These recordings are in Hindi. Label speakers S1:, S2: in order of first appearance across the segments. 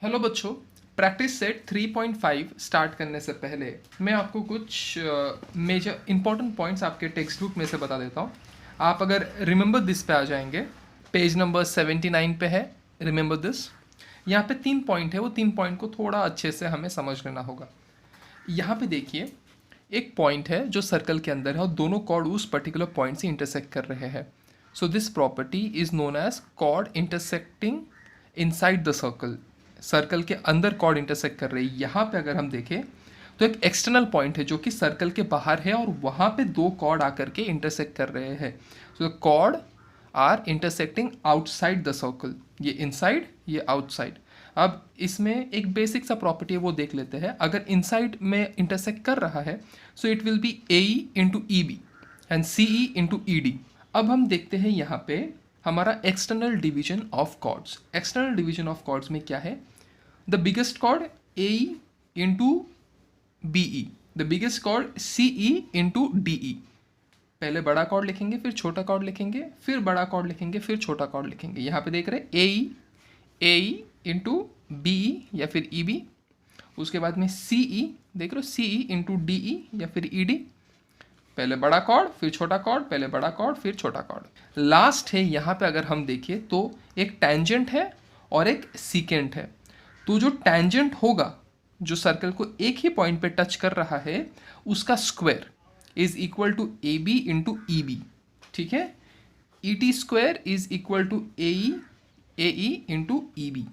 S1: हेलो बच्चों, प्रैक्टिस सेट 3.5 स्टार्ट करने से पहले मैं आपको कुछ मेजर इंपॉर्टेंट पॉइंट्स आपके टेक्स्ट बुक में से बता देता हूँ। आप अगर रिमेंबर दिस पे आ जाएंगे, पेज नंबर 79 पे है रिमेंबर दिस। यहाँ पे 3 पॉइंट है, वो 3 पॉइंट को थोड़ा अच्छे से हमें समझ लेना होगा। यहाँ पे देखिए, एक पॉइंट है जो सर्कल के अंदर है और दोनों कॉर्ड उस पर्टिकुलर पॉइंट से इंटरसेक्ट कर रहे हैं। So this property is known as chord intersecting inside the circle. Circle के अंदर कॉर्ड इंटरसेक्ट कर रही है। यहाँ पे अगर हम देखें तो एक एक्सटर्नल पॉइंट है जो कि सर्कल के बाहर है और वहाँ पे दो कॉर्ड आकर के इंटरसेक्ट कर रहे हैं। So chord are intersecting outside the circle, ये इनसाइड ये आउटसाइड। अब इसमें एक बेसिक सा प्रॉपर्टी है वो देख लेते हैं। अगर इनसाइड में इंटरसेक्ट कर रहा है so it will be A E into E B and C E into E D. अब हम देखते हैं यहाँ पे हमारा external division of chords. External division of chords में क्या है? The biggest chord A E into B E, the biggest chord C E into D E. पहले बड़ा कॉर्ड लिखेंगे, फिर छोटा कॉर्ड लिखेंगे, फिर बड़ा कॉर्ड लिखेंगे, फिर छोटा कॉर्ड लिखेंगे। यहाँ पे देख रहे हैं ए ई इंटू बी ई या फिर ई बी। उसके बाद में सी ई, देख रहे हो सी ई इंटू डी ई या फिर ई डी। पहले बड़ा कॉर्ड फिर छोटा कॉर्ड, पहले बड़ा कॉर्ड फिर छोटा कॉर्ड। लास्ट है यहाँ पे अगर हम देखिए तो एक टेंजेंट है और एक सीकेंट है। तो जो टेंजेंट होगा, जो सर्कल को एक ही पॉइंट पे टच कर रहा है, उसका square is equal to A B into E B. ठीक है, E T square is equal to A E into E B.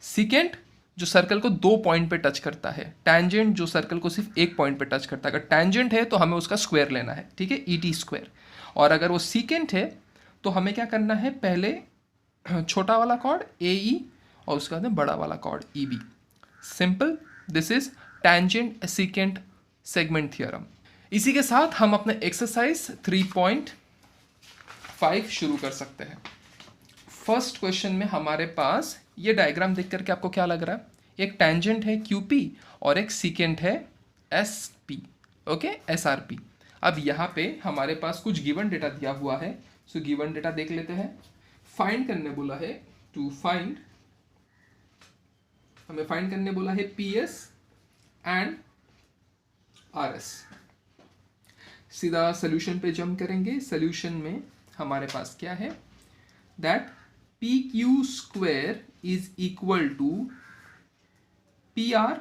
S1: Secant जो सर्कल को दो पॉइंट पे टच करता है, टेंजेंट जो सर्कल को सिर्फ एक पॉइंट पे टच करता है। अगर टेंजेंट है तो हमें उसका स्क्वायर लेना है, ठीक है, ई टी स्क्वायर। और अगर वो सीकेंट है तो हमें क्या करना है, पहले छोटा वाला कॉर्ड ए ई और उसके बाद में बड़ा वाला chord E B. Simple, this is tangent secant segment theorem. इसी के साथ हम अपने एक्सरसाइज 3.5 शुरू कर सकते हैं। फर्स्ट क्वेश्चन में हमारे पास ये डायग्राम देख करके आपको क्या लग रहा है? एक टेंजेंट है क्यू पी और एक सीकेंट है S P, okay, S R P. अब यहाँ पे हमारे पास कुछ गिवन डेटा दिया हुआ है। सो गिवन डेटा देख लेते हैं। फाइंड करने बोला है, टू फाइंड, हमें फाइंड करने बोला है P S and R S. सीधा सोल्यूशन पे जंप करेंगे। सोल्यूशन में हमारे पास क्या है, that P Q square is equal to P R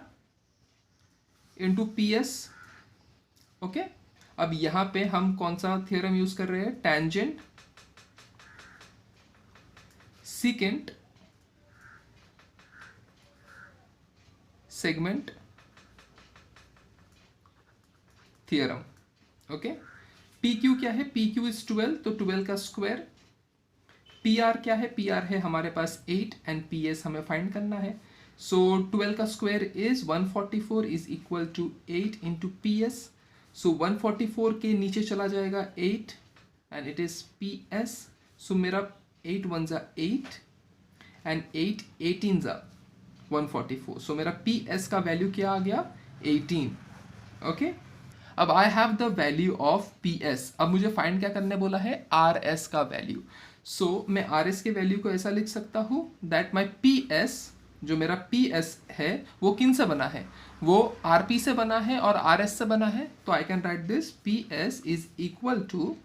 S1: into P S. Okay, अब यहां पे हम कौन सा थ्योरम यूज कर रहे हैं? Tangent secant segment theorem. Okay, P Q क्या है? पी क्यू इज 12, तो 12 का स्क्वायर। पी आर क्या है? पी आर है हमारे पास 8 एंड पी एस हमें फाइंड करना है। सो 12 का square is 144 is equal to 8 into P S. So 144 के नीचे चला जाएगा 8 and it is P S. So मेरा 8 1 जा 8 एंड 8 18 जा 144। सो मेरा पी एस का वैल्यू क्या आ गया? 18। ओके, अब आई have the value of P S. अब मुझे फाइंड क्या करने बोला है? आर एस का वैल्यू। सो मैं आर एस के वैल्यू को ऐसा लिख सकता हूँ दैट माई पी एस, जो मेरा पी एस है वो किन से बना है? वो आर पी से बना है और आर एस से बना है। तो I can write this, P S is equal to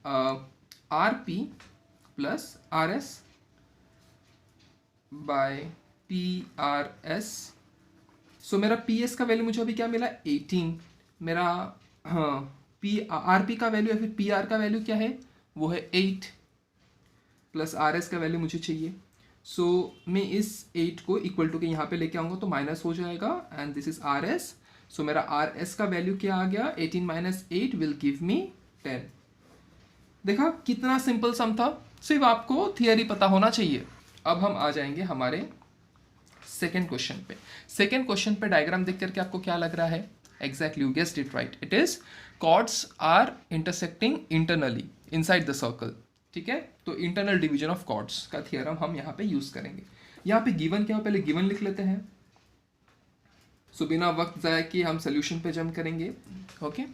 S1: R P plus R S by P R S. So मेरा पी एस का वैल्यू मुझे अभी क्या मिला? 18। मेरा पी आर पी का वैल्यू या फिर पी आर का वैल्यू क्या है? वो है 8 प्लस आर एस का वैल्यू मुझे चाहिए। सो मैं इस 8 को इक्वल टू के यहाँ पे लेके आऊँगा तो माइनस हो जाएगा and this is R S. So मेरा आर एस का वैल्यू क्या आ गया? 18 माइनस 8 विल गिव मी 10। देखा कितना सिंपल सम था, सिर्फ आपको थियरी पता होना चाहिए। अब हम आ जाएंगे हमारे सेकेंड क्वेश्चन पे। सेकेंड क्वेश्चन पे डायग्राम देख करके आपको क्या लग रहा है? Exactly, you guessed it right, it is chords are intersecting internally inside the circle. ठीक है, तो इंटरनल डिवीजन ऑफ कॉर्ड्स का थियरम हम यहाँ पे यूज करेंगे। यहाँ पे गिवन क्या हो, पहले गिवन लिख लेते हैं। सो बिना वक्त जाए कि हम सोल्यूशन पे जंप करेंगे। ओके,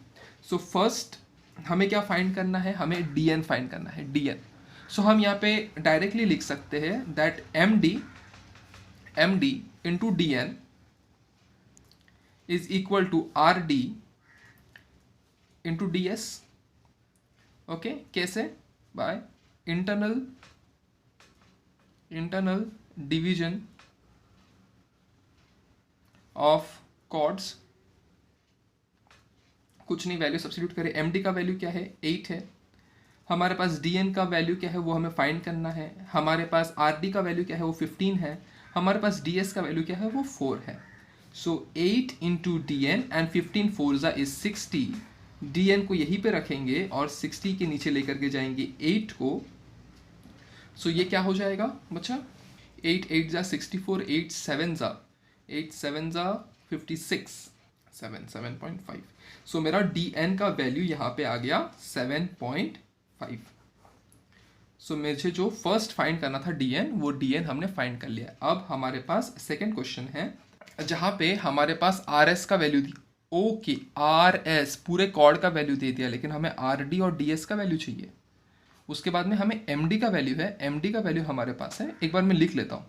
S1: सो फर्स्ट हमें क्या फाइंड करना है? हमें डी एन फाइंड करना है, डी एन। सो हम यहाँ पे डायरेक्टली लिख सकते हैं that M D M D into D N is equal to R D into D S. Okay, कैसे? By internal division of chords. कुछ नहीं, वैल्यू सब्स्टिट्यूट करें। एम डी का वैल्यू क्या है? 8 है। हमारे पास डी एन का वैल्यू क्या है वो हमें फाइंड करना है। हमारे पास आर डी का वैल्यू क्या है वो 15 है। हमारे पास डी एस का वैल्यू क्या है वो 4 है। So 8 into D N and 15 4 is 60। D N को यहीं पे रखेंगे और 60 के नीचे लेकर के जाएंगे 8 को। सो ये क्या हो जाएगा बच्चा? 8 8 जा 64, 8 7 जा 56, 7.5। सो मेरा डी एन का वैल्यू यहाँ पे आ गया 7.5। सो मुझे जो फर्स्ट फाइंड करना था डी एन, वो डी एन हमने फाइंड कर लिया। अब हमारे पास सेकेंड क्वेश्चन है जहाँ पे हमारे पास आर एस का वैल्यू दी। ओके, आर एस पूरे कॉर्ड का वैल्यू दे दिया, लेकिन हमें आर डी और डी एस का वैल्यू चाहिए। उसके बाद में हमें एम डी का वैल्यू है। एम डी का वैल्यू हमारे पास है, एक बार मैं लिख लेता हूँ।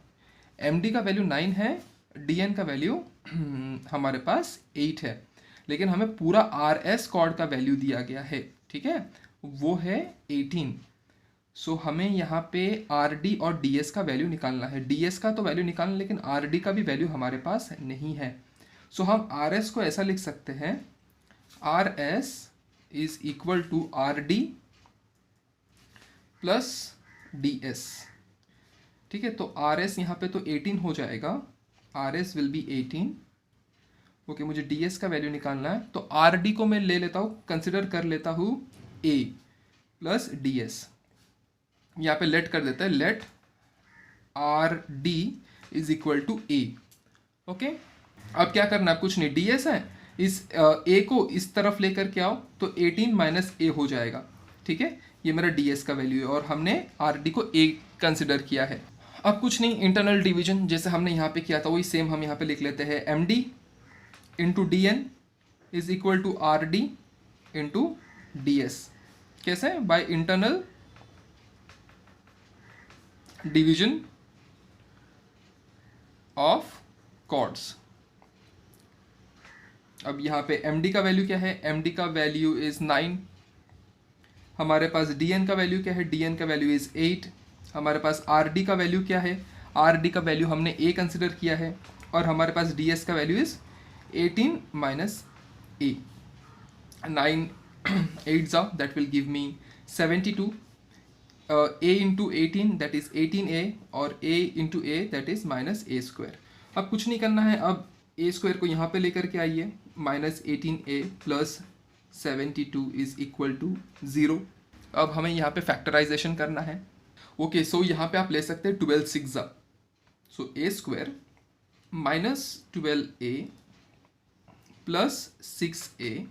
S1: एम डी का वैल्यू 9 है, डी एन का वैल्यू हमारे पास 8 है, लेकिन हमें पूरा आर एस कॉर्ड का वैल्यू दिया गया है, ठीक है, वो है 18। सो हमें यहाँ पे आर डी और डी एस का वैल्यू निकालना है। डी एस का तो वैल्यू निकालना, लेकिन आर डी का भी वैल्यू हमारे पास नहीं है। सो हम आर एस को ऐसा लिख सकते हैं, R S is equal to R D plus D S. ठीक है, तो आर एस यहाँ पे तो 18 हो जाएगा, R S will be 18। Okay, मुझे डी एस का वैल्यू निकालना है, तो आर डी को मैं ले लेता हूँ, कंसिडर कर लेता हूँ ए प्लस डी एस। यहाँ पे लेट कर देता है, let R D is equal to A. Okay, अब क्या करना है? कुछ नहीं, डी एस है, इस ए को इस तरफ लेकर के आओ तो 18 माइनस ए हो जाएगा। ठीक है, ये मेरा डी एस का वैल्यू है और हमने आर डी को ए कंसिडर किया है। अब कुछ नहीं, इंटरनल डिवीजन जैसे हमने यहाँ पे किया था वही सेम हम यहाँ पे लिख लेते हैं। M D into D N is equal to R D into D S. कैसे? By internal division of chords. अब यहाँ पे एम डी का वैल्यू क्या है? एम डी का वैल्यू इज 9। हमारे पास डी एन का वैल्यू क्या है? डी एन का वैल्यू इज 8। हमारे पास आर डी का वैल्यू क्या है? आर डी का वैल्यू हमने ए कंसिडर किया है और हमारे पास डी एस का वैल्यू इज 18 माइनस ए। 9 8 जा, that will give me 72। a into 18 that is 18a और a into A that is minus A square. अब कुछ नहीं करना है, अब a स्क्वायर को यहाँ पे लेकर के आइए, minus 18a plus 72 is equal to 0। अब हमें यहाँ पे फैक्टराइजेशन करना है। ओके, सो यहाँ पे आप ले सकते हैं 12 6 जा, सो a square minus 12a plus 6a।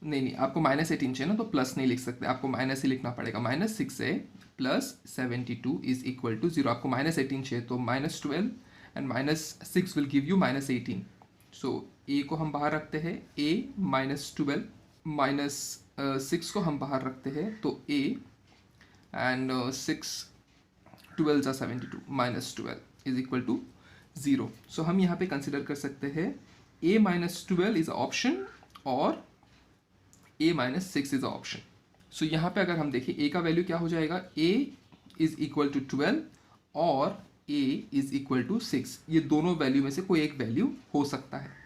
S1: नहीं, आपको माइनस 18 चाहिए ना, तो प्लस नहीं लिख सकते, आपको माइनस ही लिखना पड़ेगा। Minus 6a plus 72 is equal to 0। आपको माइनस 18 चाहिए तो minus 12 and minus 6 will give you minus 18। So a को हम बाहर रखते हैं, a माइनस 12, माइनस 6 को हम बाहर रखते हैं तो a एंड 6 12 जा 72 माइनस 12 इज इक्वल टू 0। सो हम यहाँ पे कंसिडर कर सकते हैं a माइनस 12 इज ऑप्शन और a माइनस 6 इज ऑप्शन। सो यहाँ पे अगर हम देखें a का वैल्यू क्या हो जाएगा? a इज इक्वल टू 12 और a इज इक्वल टू 6। ये दोनों वैल्यू में से कोई एक वैल्यू हो सकता है।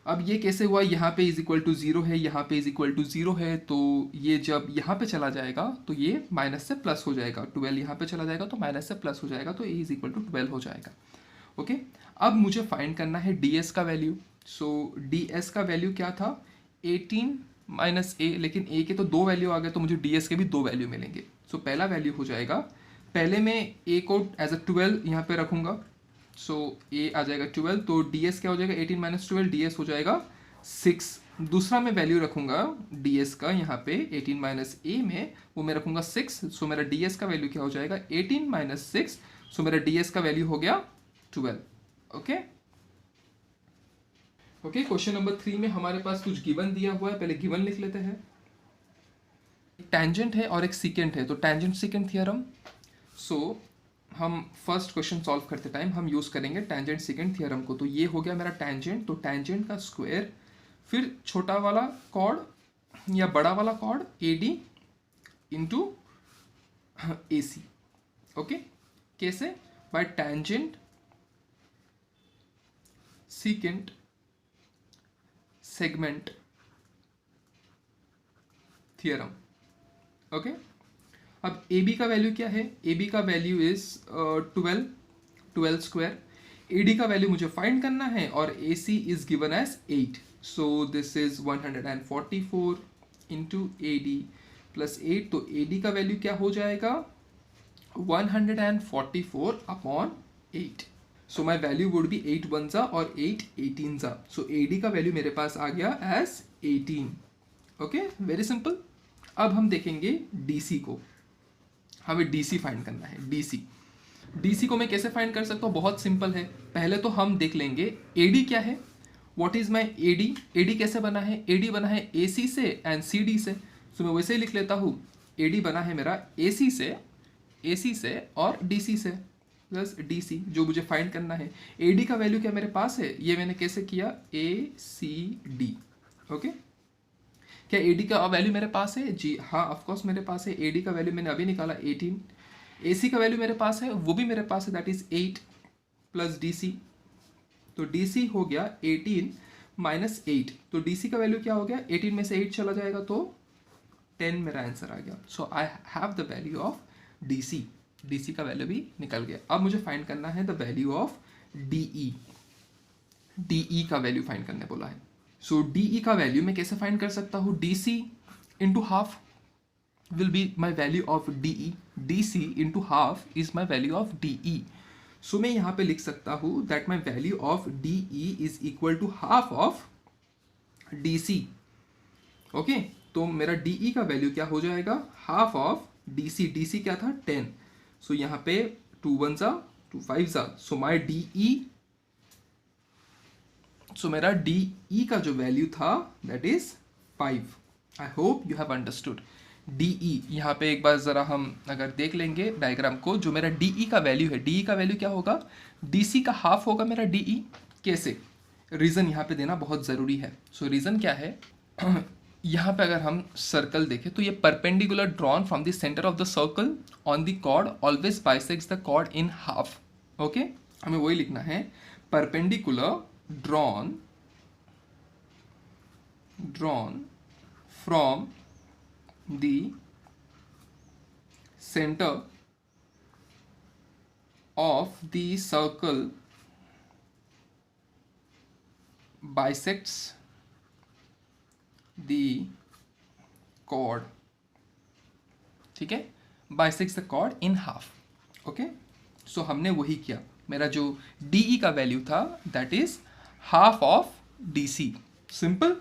S1: अब ये कैसे हुआ? यहाँ पे इज इक्वल टू 0 है, यहाँ पे इज इक्वल टू 0 है, तो ये जब यहाँ पे चला जाएगा तो ये माइनस से प्लस हो जाएगा। 12 यहाँ पे चला जाएगा तो माइनस से प्लस हो जाएगा, तो a इज इक्वल टू 12 हो जाएगा। ओके, अब मुझे फाइंड करना है ds का वैल्यू। सो ds का वैल्यू क्या था? 18 माइनस a, लेकिन a के तो 2 वैल्यू आ गए तो मुझे ds के भी 2 वैल्यू मिलेंगे। सो पहला वैल्यू हो जाएगा, पहले मैं a को एज अ 12 यहाँ पे रखूँगा, सो a आ जाएगा 12, तो ds क्या हो जाएगा? 18 माइनस 12, ds हो जाएगा 6। दूसरा मैं वैल्यू रखूँगा ds का यहाँ पे 18 माइनस a में, वो मैं रखूँगा 6। सो मेरा ds का वैल्यू क्या हो जाएगा? 18 माइनस 6, सो मेरा ds का वैल्यू हो गया 12। ओके ओके, क्वेश्चन नंबर 3 में हमारे पास कुछ गिवन दिया हुआ है, पहले गिवन लिख लेते हैं। एक टेंजेंट है और एक सीकेंट है, तो टेंजेंट सीकेंट थ्योरम। सो हम फर्स्ट क्वेश्चन सॉल्व करते टाइम हम यूज़ करेंगे टेंजेंट सेकेंड थ्योरम को। तो ये हो गया मेरा टेंजेंट, तो टेंजेंट का स्क्वायर, फिर छोटा वाला कॉर्ड या बड़ा वाला chord AD into AC। Okay, कैसे? By tangent secant segment theorem. Okay, अब AB का वैल्यू क्या है? AB का वैल्यू इज 12 स्क्वायर। AD का वैल्यू मुझे फाइंड करना है और AC is given as 8, so this is 144 into AD plus 8। तो AD का वैल्यू क्या हो जाएगा? 144 upon 8। So my value would be 8 1 ज़ा और 8 18 ज़ा। सो AD का वैल्यू मेरे पास आ गया एज 18। Okay, very simple. अब हम देखेंगे DC को। हमें DC फाइंड करना है। DC को मैं कैसे फाइंड कर सकता हूँ? बहुत सिंपल है। पहले तो हम देख लेंगे AD क्या है। व्हाट इज माई AD कैसे बना है? AD बना है AC से एंड CD से। सो मैं वैसे ही लिख लेता हूँ, AD बना है मेरा AC से और DC से प्लस DC, जो मुझे फाइंड करना है। AD का वैल्यू क्या मेरे पास है? ये मैंने कैसे किया? ACD। ओके, क्या AD का वैल्यू मेरे पास है? जी हाँ, ऑफकोर्स मेरे पास है। AD का वैल्यू मैंने अभी निकाला 18। AC का वैल्यू मेरे पास है, वो भी मेरे पास है, दैट इज 8 प्लस DC। तो DC हो गया 18 माइनस 8। तो DC का वैल्यू क्या हो गया? 18 में से 8 चला जाएगा तो 10 मेरा आंसर आ गया। So I have the value of DC। DC का वैल्यू भी निकल गया। अब मुझे फाइंड करना है द वैल्यू ऑफ DE का वैल्यू फाइंड करने बोला है। सो DE का वैल्यू मैं कैसे फाइंड कर सकता हूँ? DC into half will be my value of DE. DC into half is my value of DE. So मैं यहाँ पे लिख सकता हूँ that my value of DE is equal to half of DC. Okay, तो मेरा DE का वैल्यू क्या हो जाएगा? Half of DC। DC क्या था? 10। सो यहाँ पे 2 1 ज़ा 2 5 ज़ा। सो माई DE, सो मेरा DE का जो वैल्यू था that is 5। I hope you have understood. DE यहाँ पे एक बार ज़रा हम अगर देख लेंगे डायग्राम को, जो मेरा DE का वैल्यू है, DE का वैल्यू क्या होगा? DC का हाफ होगा मेरा DE। कैसे? रीज़न यहाँ पे देना बहुत ज़रूरी है। सो रीज़न क्या है? यहाँ पे अगर हम सर्कल देखें तो ये perpendicular drawn from the centre of the circle on the chord always bisects the chord in half. Okay, हमें वही लिखना है, perpendicular drawn from the center of the circle bisects the chord। ठीक है, bisects the chord in half। Okay, so हमने वही किया। मेरा जो DE का वैल्यू था that is half of DC। Simple.